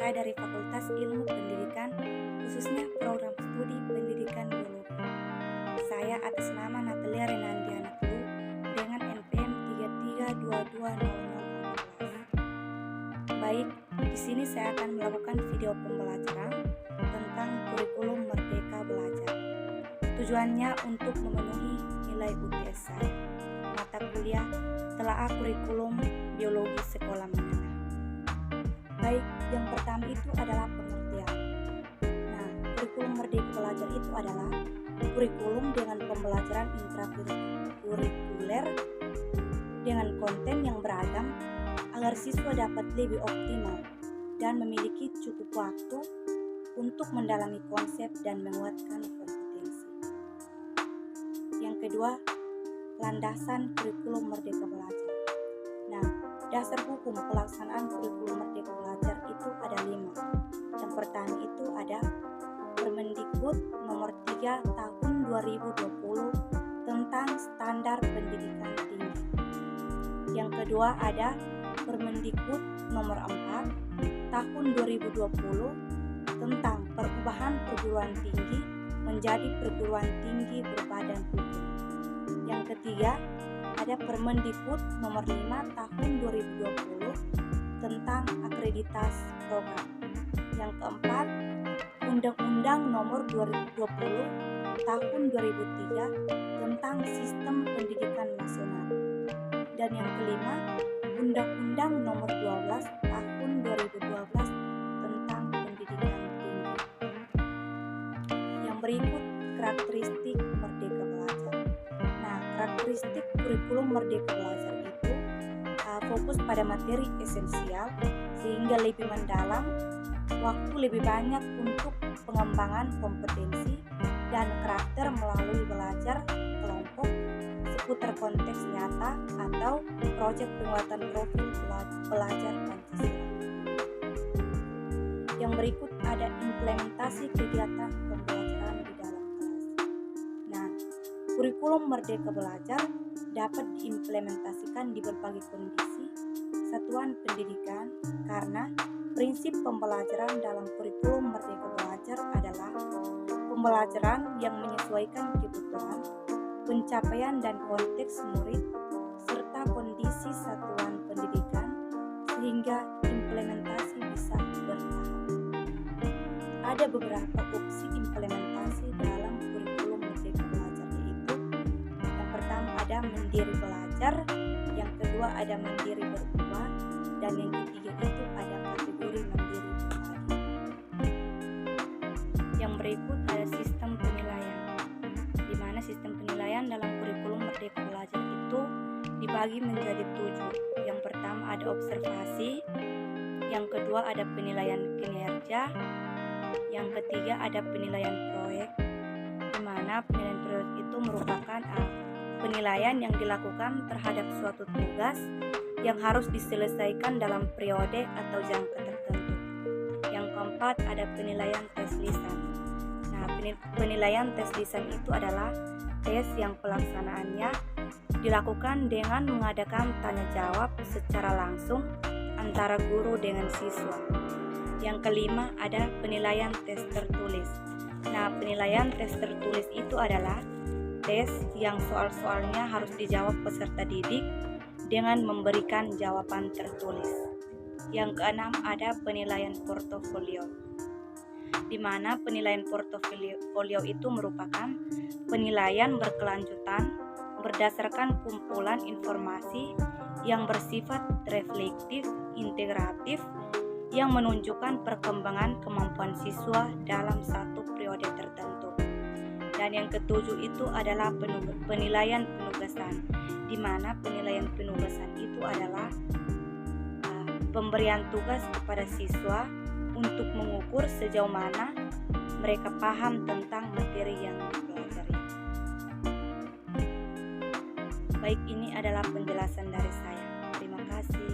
Saya dari Fakultas Ilmu Pendidikan, khususnya program studi pendidikan biologi. Saya atas nama Natalia Renandiana Telu dengan NPM 33220014. Baik, di sini saya akan melakukan video pembelajaran tentang kurikulum Merdeka Belajar. Tujuannya untuk memenuhi nilai UTS saya, mata kuliah telaah kurikulum biologi sekolah menengah. Baik, yang pertama itu adalah pengertian. Nah, kurikulum Merdeka Belajar itu adalah kurikulum dengan pembelajaran intrakurikuler dengan konten yang beragam agar siswa dapat lebih optimal dan memiliki cukup waktu untuk mendalami konsep dan menguatkan kompetensi. Yang kedua, landasan kurikulum Merdeka Belajar. Nah, dasar hukum pelaksanaan kurikulum Merdeka Belajar itu ada 5. Yang pertama itu ada Permendikbud nomor 3 tahun 2020 tentang standar pendidikan tinggi. Yang kedua ada Permendikbud nomor 4 tahun 2020 tentang perubahan perguruan tinggi menjadi perguruan tinggi berbadan hukum. Yang ketiga ada Permendikbud nomor 5 tahun 2020 tentang akreditasi program. Yang keempat, Undang-Undang nomor 2020 tahun 2003 tentang Sistem Pendidikan Nasional. Dan yang kelima, Undang-Undang nomor 12 tahun 2012 tentang pendidikan tinggi. Yang berikut karakteristik Merdeka Belajar. Nah, karakteristik kurikulum Merdeka Belajar itu fokus pada materi esensial sehingga lebih mendalam, waktu lebih banyak untuk pengembangan kompetensi dan karakter melalui belajar kelompok seputar konteks nyata atau proyek penguatan profil pelajar Pancasila. Yang berikut ada implementasi kegiatan pembelajaran di dalam kelas. Nah, kurikulum Merdeka Belajar dapat diimplementasikan di berbagai kondisi satuan pendidikan karena prinsip pembelajaran dalam kurikulum Merdeka Belajar adalah pembelajaran yang menyesuaikan kebutuhan, pencapaian dan konteks murid serta kondisi satuan pendidikan sehingga implementasi bisa bertahap. Ada beberapa opsi implementasi dalam kurikulum Merdeka Belajar, yaitu yang pertama ada mandiri belajar, yang kedua ada mandiri berubah, dan yang ketiga itu ada kategori mandiri berbagi. Yang berikut ada sistem penilaian, di mana sistem penilaian dalam kurikulum Merdeka Belajar itu dibagi menjadi 7. Yang pertama ada observasi, yang kedua ada penilaian kinerja, yang ketiga ada penilaian proyek, di mana penilaian proyek itu merupakan penilaian yang dilakukan terhadap suatu tugas yang harus diselesaikan dalam periode atau jangka tertentu. Yang keempat ada penilaian tes lisan. Nah, penilaian tes lisan itu adalah tes yang pelaksanaannya dilakukan dengan mengadakan tanya jawab secara langsung antara guru dengan siswa. Yang kelima ada penilaian tes tertulis. Nah, penilaian tes tertulis itu adalah tes yang soal-soalnya harus dijawab peserta didik dengan memberikan jawaban tertulis. Yang keenam ada penilaian portofolio, di mana penilaian portofolio itu merupakan penilaian berkelanjutan berdasarkan kumpulan informasi yang bersifat reflektif, integratif, yang menunjukkan perkembangan kemampuan siswa dalam satu periode tertentu. Dan yang ketujuh itu adalah penilaian penugasan, di mana penilaian penugasan itu adalah pemberian tugas kepada siswa untuk mengukur sejauh mana mereka paham tentang materi yang dipelajari. Baik, ini adalah penjelasan dari saya. Terima kasih.